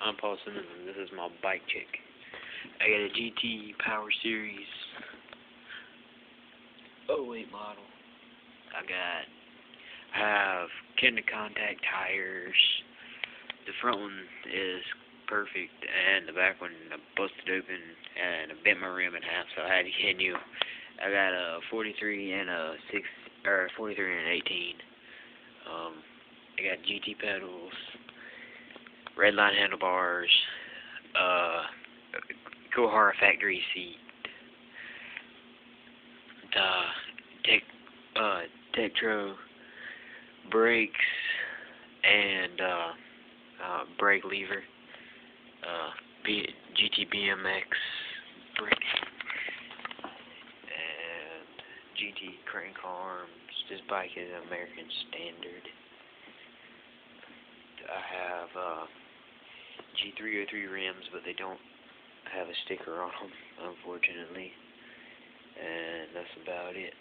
I'm Paul Simmons, and this is my bike check. I got a GT Power Series 08 model. I have Kinder contact tires. The front one is perfect, and the back one I busted open and I bent my rim in half, so I had to get new. I got a 43 and a 43 and an 18. I got GT pedals, red line handlebars, Kohara factory seat, Tektro brakes, and brake lever, GT BMX brake, and GT crank arms. This bike is American standard. I have G303 rims, but they don't have a sticker on them, unfortunately. And that's about it.